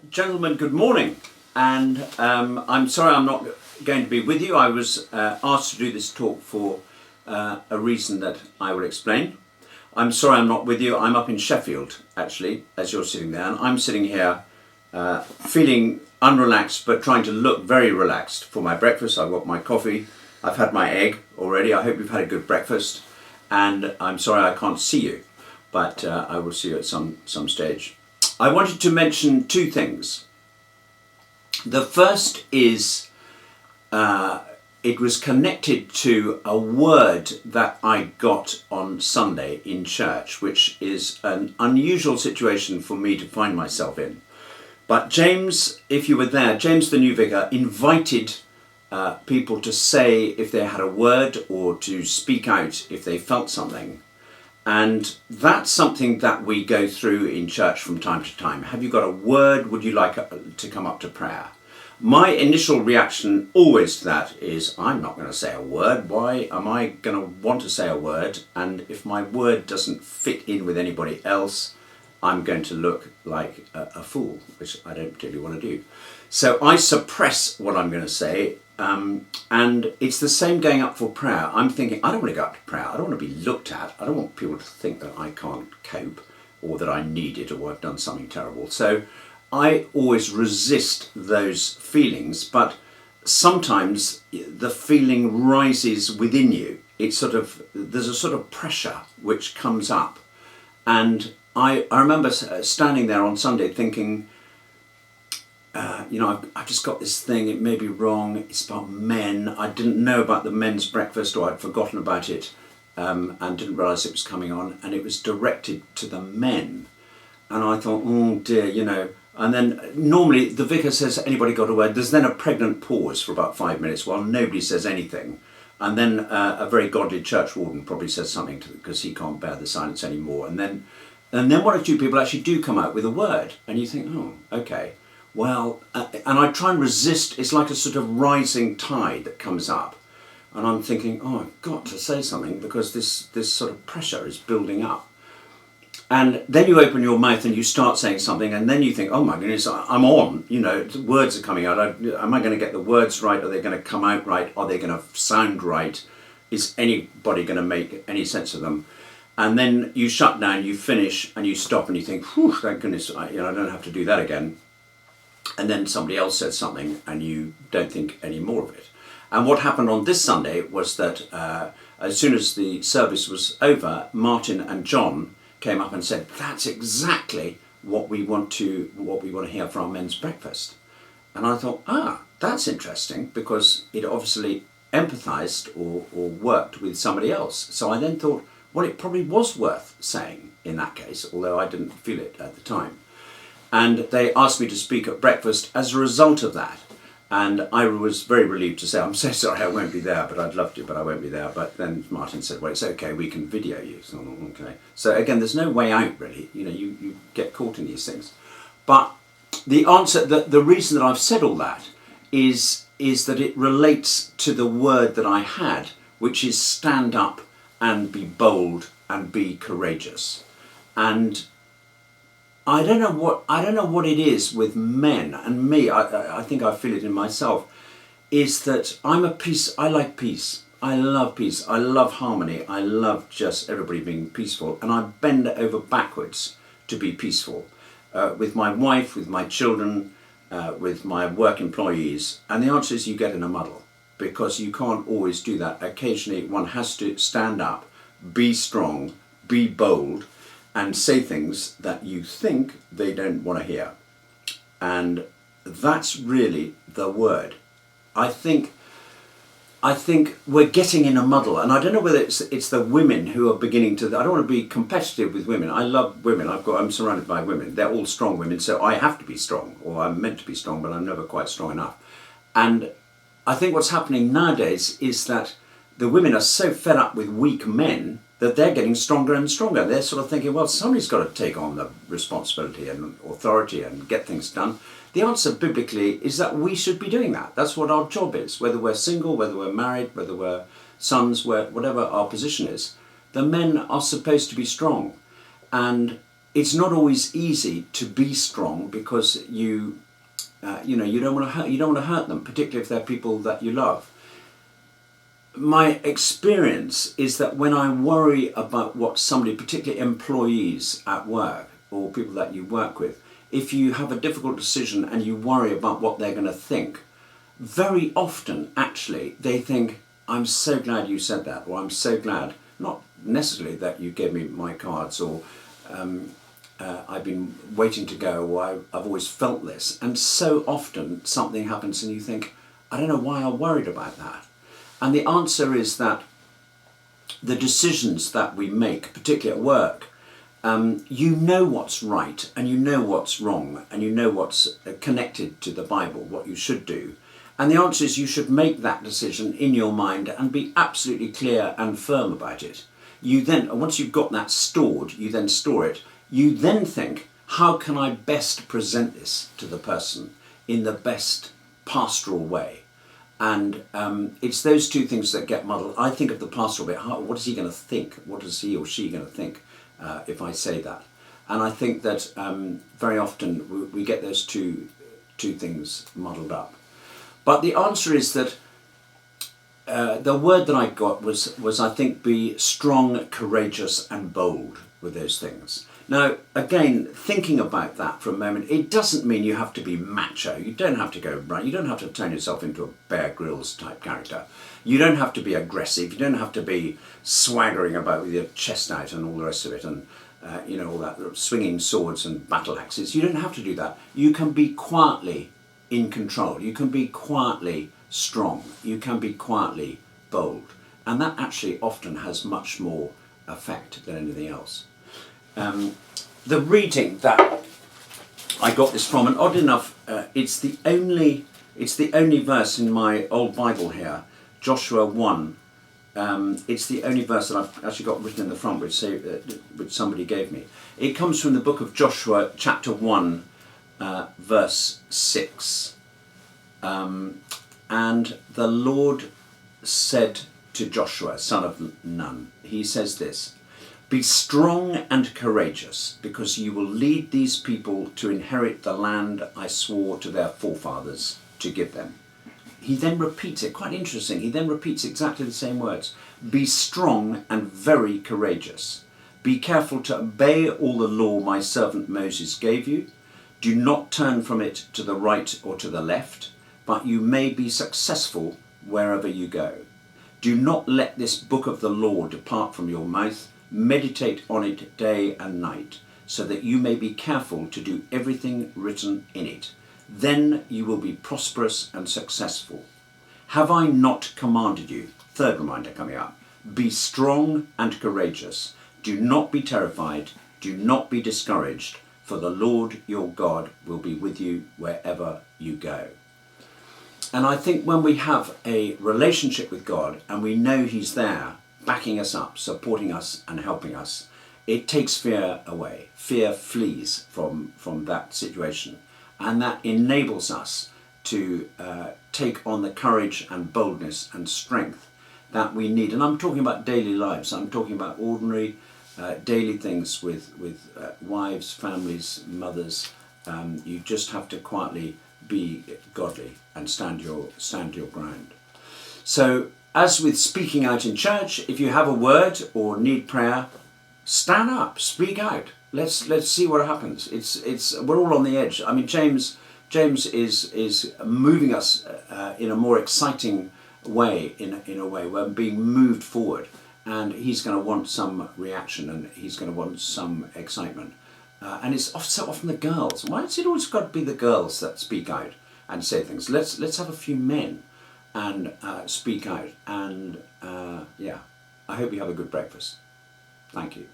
Gentlemen, good morning, and I'm sorry I'm not going to be with you. I was asked to do this talk for a reason that I will explain. I'm sorry I'm not with you. I'm up in Sheffield, actually, as you're sitting there, and I'm sitting here feeling unrelaxed but trying to look very relaxed for my breakfast. I've got my coffee, I've had my egg already. I hope you've had a good breakfast, and I'm sorry I can't see you, but I will see you at some stage. I wanted to mention two things. The first is it was connected to a word that I got on Sunday in church, which is an unusual situation for me to find myself in. But James, if you were there, James the new vicar invited people to say if they had a word or to speak out if they felt something. And that's something that we go through in church from time to time. Have you got a word? Would you like to come up to prayer? My initial reaction always to that is, I'm not going to say a word. Why am I going to want to say a word? And if my word doesn't fit in with anybody else, I'm going to look like a fool, which I don't particularly want to do. So I suppress what I'm going to say. And it's the same going up for prayer. I'm thinking, I don't want to go up to prayer. I don't want to be looked at. I don't want people to think that I can't cope or that I need it or I've done something terrible. So I always resist those feelings, but sometimes the feeling rises within you. It's there's a sort of pressure which comes up. And I remember standing there on Sunday thinking, I've just got this thing, it may be wrong, it's about men. I didn't know about the men's breakfast, or I'd forgotten about it and didn't realise it was coming on, and it was directed to the men. And I thought, oh dear, and then normally the vicar says, anybody got a word? There's then a pregnant pause for about 5 minutes while nobody says anything. And then a very godly church warden probably says something because he can't bear the silence anymore. And then one or two people actually do come out with a word, and you think, oh, okay. Well, and I try and resist. It's like a sort of rising tide that comes up. And I'm thinking, oh, I've got to say something because this sort of pressure is building up. And then you open your mouth and you start saying something, and then you think, oh my goodness, I'm on. Words are coming out. Am I going to get the words right? Are they going to come out right? Are they going to sound right? Is anybody going to make any sense of them? And then you shut down, you finish, and you stop, and you think, whew, thank goodness, I don't have to do that again. And then somebody else says something and you don't think any more of it. And what happened on this Sunday was that as soon as the service was over, Martin and John came up and said, that's exactly what we want to hear for our men's breakfast. And I thought, that's interesting, because it obviously empathised or worked with somebody else. So I then thought, well, it probably was worth saying in that case, although I didn't feel it at the time. And they asked me to speak at breakfast as a result of that. And I was very relieved to say, I'm so sorry I won't be there, but I'd love to, but I won't be there. But then Martin said, well, it's okay, we can video you. So, okay. So again, there's no way out, really. You get caught in these things. But the answer, the reason that I've said all that is that it relates to the word that I had, which is stand up and be bold and be courageous. And I don't know what it is with men and me. I think I feel it in myself. Is that I like peace. I love peace. I love harmony. I love just everybody being peaceful, and I bend over backwards to be peaceful with my wife, with my children, with my work employees. And the answer is you get in a muddle, because you can't always do that. Occasionally, one has to stand up, be strong, be bold, and say things that you think they don't want to hear. And that's really the word. I think we're getting in a muddle, and I don't know whether it's the women who are beginning to. I don't want to be competitive with women. I love women. I'm surrounded by women. They're all strong women, so I have to be strong, or I'm meant to be strong, but I'm never quite strong enough. And I think what's happening nowadays is that the women are so fed up with weak men that they're getting stronger and stronger. They're sort of thinking, well, somebody's got to take on the responsibility and authority and get things done. The answer biblically is that we should be doing that. That's what our job is, whether we're single, whether we're married, whether we're sons, whatever our position is. The men are supposed to be strong. And it's not always easy to be strong because you don't want to hurt them, particularly if they're people that you love. My experience is that when I worry about what somebody, particularly employees at work or people that you work with, if you have a difficult decision and you worry about what they're going to think, very often actually they think, I'm so glad you said that, or I'm so glad, not necessarily that you gave me my cards, or I've been waiting to go, or I've always felt this. And so often something happens and you think, I don't know why I worried about that. And the answer is that the decisions that we make, particularly at work, you know what's right and you know what's wrong and you know what's connected to the Bible, what you should do. And the answer is you should make that decision in your mind and be absolutely clear and firm about it. You then, once you've got that stored, you then store it. You then think, how can I best present this to the person in the best pastoral way? And it's those two things that get muddled. I think of the pastoral bit, what is he going to think? What is he or she going to think if I say that? And I think that very often we get those two things muddled up. But the answer is that the word that I got was I think be strong, courageous and bold with those things. Now, again, thinking about that for a moment, it doesn't mean you have to be macho. You don't have to go right. You don't have to turn yourself into a Bear Grylls type character. You don't have to be aggressive. You don't have to be swaggering about with your chest out and all the rest of it, and all that, swinging swords and battle axes. You don't have to do that. You can be quietly in control. You can be quietly strong. You can be quietly bold. And that actually often has much more effect than anything else. The reading that I got this from, and odd enough, it's the only verse in my old Bible here, Joshua 1. It's the only verse that I've actually got written in the front, which somebody gave me. It comes from the book of Joshua, chapter 1, verse 6. And the Lord said to Joshua, son of Nun, he says this, be strong and courageous, because you will lead these people to inherit the land I swore to their forefathers to give them. He then repeats it, quite interesting, he then repeats exactly the same words. Be strong and very courageous. Be careful to obey all the law my servant Moses gave you. Do not turn from it to the right or to the left, but you may be successful wherever you go. Do not let this book of the law depart from your mouth. Meditate on it day and night, so that you may be careful to do everything written in it. Then you will be prosperous and successful. Have I not commanded you? Third reminder coming up. Be strong and courageous. Do not be terrified. Do not be discouraged, for the Lord your God will be with you wherever you go. And I think when we have a relationship with God and we know he's there, backing us up, supporting us and helping us, it takes fear away. Fear flees from that situation. And that enables us to take on the courage and boldness and strength that we need. And I'm talking about daily lives. I'm talking about ordinary daily things with wives, families, mothers. You just have to quietly be godly and stand your ground. So, as with speaking out in church, if you have a word or need prayer, stand up, speak out. Let's see what happens. We're all on the edge. I mean, James is moving us in a more exciting way. In a way, we're being moved forward, and he's going to want some reaction, and he's going to want some excitement. And it's so often the girls. Why has it always got to be the girls that speak out and say things? Let's have a few men and speak out. And I hope you have a good breakfast. Thank you.